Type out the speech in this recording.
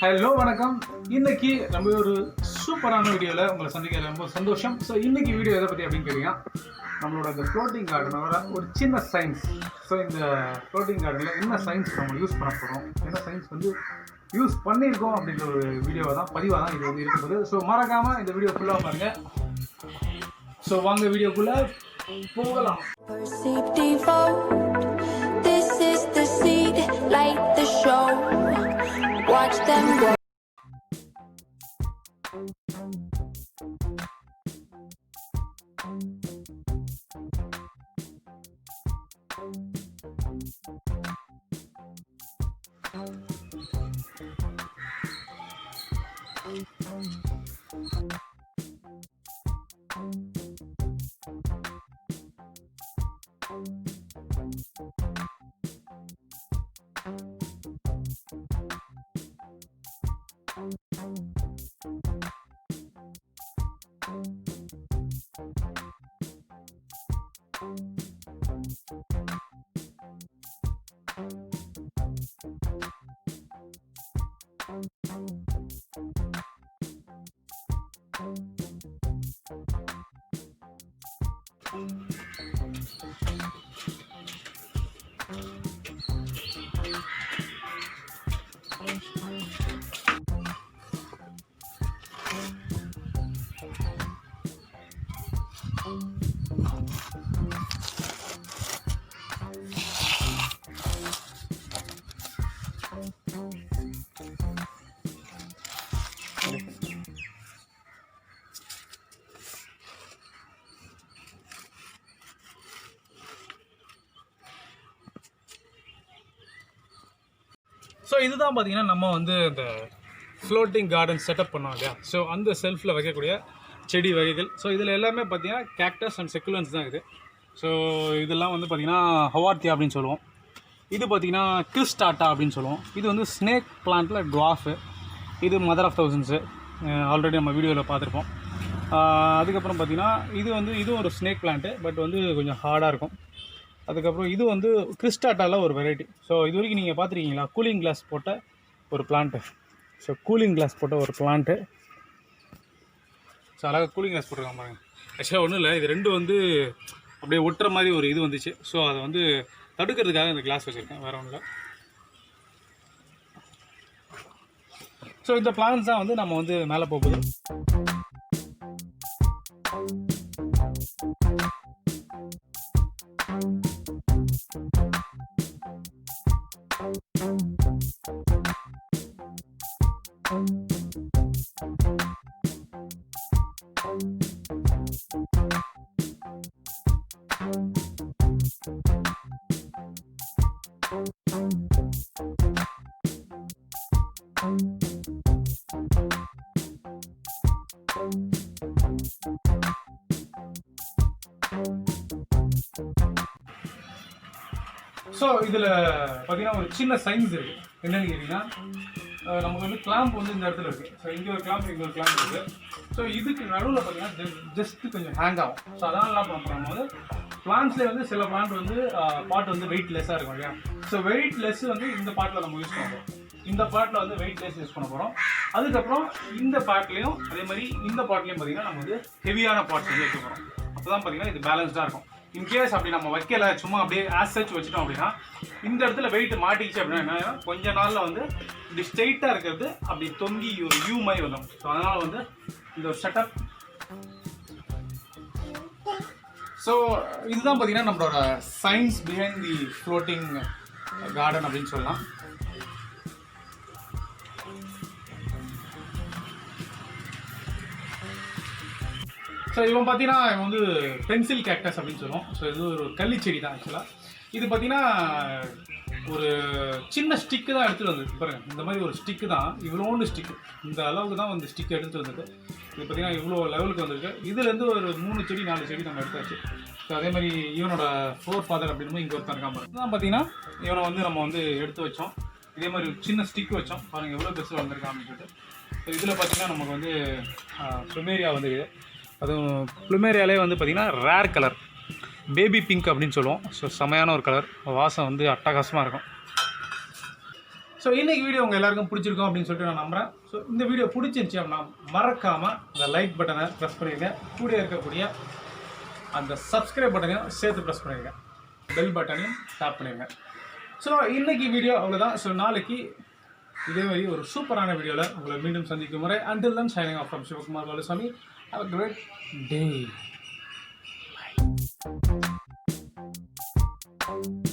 Hello வணக்கம். இன்னைக்கு நம்ம ஒரு சூப்பரான வீடியோவில் உங்களை சந்திக்க ரொம்ப சந்தோஷம். ஸோ இன்னைக்கு வீடியோ எதை பற்றி அப்படின்னு கேட்டீங்கன்னா, நம்மளோட இந்த ஃப்ளோட்டிங் கார்டனோட ஒரு சின்ன சயின்ஸ். ஸோ இந்த ஃப்ளோட்டிங் கார்டனில் என்ன சயின்ஸ் நம்ம யூஸ் பண்ண போகிறோம், என்ன சயின்ஸ் வந்து யூஸ் பண்ணியிருக்கோம் அப்படின்ற ஒரு வீடியோவை தான் பதிவாக தான் இது வந்து இருக்குது. ஸோ மறக்காமல் இந்த வீடியோ ஃபுல்லாக பாருங்கள். ஸோ வாங்க வீடியோக்குள்ளே போகலாம். Watch them go. ஸோ இதுதான் பார்த்தீங்கன்னா நம்ம வந்து இந்த ஃப்ளோட்டிங் கார்டன் செட்டப் பண்ணோம் இல்லையா. ஸோ அந்த செல்ஃபில் வைக்கக்கூடிய செடி வகைகள். ஸோ இதில் எல்லாமே பார்த்தீங்கன்னா கேக்டஸ் அண்ட் செக்குலன்ஸ் தான் இருக்குது. ஸோ இதெல்லாம் வந்து பார்த்திங்கன்னா ஹவார்த்தியா அப்படின்னு சொல்லுவோம். இது பார்த்திங்கன்னா கிறிஸ்டாட்டா அப்படின்னு சொல்லுவோம். இது வந்து ஸ்னேக் பிளான்ட்டில் டுவாஃபு. இது மதர் ஆஃப் தௌசண்ட்ஸு, ஆல்ரெடி நம்ம வீடியோவில் பார்த்துருப்போம். அதுக்கப்புறம் பார்த்திங்கன்னா இதுவும் ஒரு ஸ்னேக் பிளான்ட்டு, பட் வந்து கொஞ்சம் ஹார்டாக இருக்கும். அதுக்கப்புறம் இது வந்து கிறிஸ்டாட்டாவில் ஒரு வெரைட்டி. ஸோ இது வரைக்கும் நீங்கள் பார்த்துருக்கீங்களா, கூலிங் கிளாஸ் போட்ட ஒரு பிளான்ட்டு. ஸோ கூலிங் கிளாஸ் போட்ட ஒரு பிளான்ட்டு. ஸோ அழகாக கூலிங் கிளாஸ் போட்டிருக்காங்க பாருங்கள். ஆக்சுவலாக ஒன்றும் இல்லை, இது ரெண்டும் வந்து அப்படியே ஒட்டுற மாதிரி ஒரு இது வந்துச்சு. ஸோ அதை வந்து தடுக்கிறதுக்காக இந்த கிளாஸ் வச்சுருக்கேன், வேறு ஒன்றும் இல்லை. ஸோ இந்த பிளான்ஸ் தான் வந்து நம்ம வந்து மேலே போகுது. ஸோ இதில் பார்த்தீங்கன்னா ஒரு சின்ன சயின்ஸ் இருக்குது. என்னென்னு கேட்டிங்கன்னா, நமக்கு வந்து கிளாம்ப் வந்து இந்த இடத்துல இருக்குது. ஸோ இங்கே ஒரு கிளாம்ப், இங்கே ஒரு கிளாம்ப் இருக்குது. ஸோ இதுக்கு நடுவில் பார்த்தீங்கன்னா ஜஸ்ட்டு கொஞ்சம் ஹேங் ஆகும். ஸோ அதனால் என்ன பண்ண போகும்போது பிளான்ட்ஸ்லேயே வந்து சில பிளான்ட் வந்து பாட் வந்து வெயிட்லெஸ்ஸாக இருக்கும் இல்லையா. ஸோ வெயிட்லெஸ் வந்து இந்த பாட்டில் நம்ம யூஸ் பண்ணுறோம். இந்த பாட்டில் வந்து வெயிட்லெஸ் யூஸ் பண்ண போகிறோம். அதுக்கப்புறம் இந்த பாட்லேயும் அதே மாதிரி இந்த பாட்லேயும் பார்த்தீங்கன்னா நம்ம வந்து ஹெவியான பாட்ஸ் வந்து வைக்க போகிறோம். அப்போ தான் பார்த்தீங்கன்னா இது பேலன்ஸ்டாக இருக்கும். இன்கேஸ் அப்படி நம்ம வைக்கல, சும்மா அப்படியே ஆஸ் சச் வச்சுட்டோம் அப்படின்னா இந்த இடத்துல வெயிட் மாட்டிக்கிச்சு அப்படின்னா என்ன, கொஞ்ச நாளில் வந்து இப்படி ஸ்ட்ரெயிட்டாக இருக்கிறது அப்படி தொங்கி யூ மாதிரி வரும். ஸோ அதனால் வந்து இந்த ஒரு செட்டப். ஸோ இதுதான் பார்த்தீங்கன்னா நம்மளோட science behind the floating garden அப்படின்னு சொல்லலாம். ஸோ இவன் பார்த்தீங்கன்னா இவன் வந்து பென்சில் கேக்டஸ் அப்படின்னு சொல்லுவோம். ஸோ இது ஒரு கள்ளிச்செடி தான் ஆக்சுவலாக. இது பார்த்தீங்கன்னா ஒரு சின்ன ஸ்டிக்கு தான் எடுத்துகிட்டு வந்தது பாருங்கள். இந்த மாதிரி ஒரு ஸ்டிக்கு தான், இவ்வளோண்டு ஸ்டிக்கு, இந்த அளவுக்கு தான் வந்து ஸ்டிக் எடுத்துகிட்டு வந்தது. இது பார்த்தீங்கன்னா இவ்வளோ லெவலுக்கு வந்திருக்கு. இதுலேருந்து ஒரு 3 செடி 4 செடி நம்ம எடுத்தாச்சு. ஸோ அதே மாதிரி இவனோட ஃபோர் ஃபாதர் அப்படின்னு இங்கே ஒருத்தர் இருக்காம தான் பார்த்தீங்கன்னா இவனை வந்து நம்ம வந்து எடுத்து வச்சோம். இதே மாதிரி சின்ன ஸ்டிக் வச்சோம். பாருங்கள் எவ்வளோ பெருசு வந்திருக்கான் அப்படின்னு சொல்லிட்டு. ஸோ இதில் பார்த்தீங்கன்னா நமக்கு வந்து ப்ளுமேரியா வந்துருக்குது. அதுவும் ப்ளுமேரியாலே வந்து பார்த்திங்கன்னா ரேர் கலர் பேபி பிங்க் அப்படின்னு சொல்லுவோம். ஸோ செமையான ஒரு கலர், வாசம் வந்து அட்டகாசமாக இருக்கும். ஸோ இன்றைக்கி வீடியோ உங்கள் எல்லாருக்கும் பிடிச்சிருக்கும் அப்படின்னு சொல்லிட்டு நான் நம்புகிறேன். ஸோ இந்த வீடியோ பிடிச்சிருந்துச்சி அப்படின்னா மறக்காமல் அந்த லைக் பட்டனை ப்ரெஸ் பண்ணிடுங்க. கூட இருக்கக்கூடிய அந்த சப்ஸ்கிரைப் பட்டனையும் சேர்த்து ப்ரெஸ் பண்ணிடுங்க. பெல் பட்டனையும் டேப் பண்ணிடுங்க. ஸோ இன்றைக்கி வீடியோ அவ்வளோதான். ஸோ நாளைக்கு இதே மாதிரி ஒரு சூப்பரான வீடியோவில் உங்களை மீண்டும் சந்திக்கும் முறை until then signing off from Skumarsecology. Have a great day. Bye.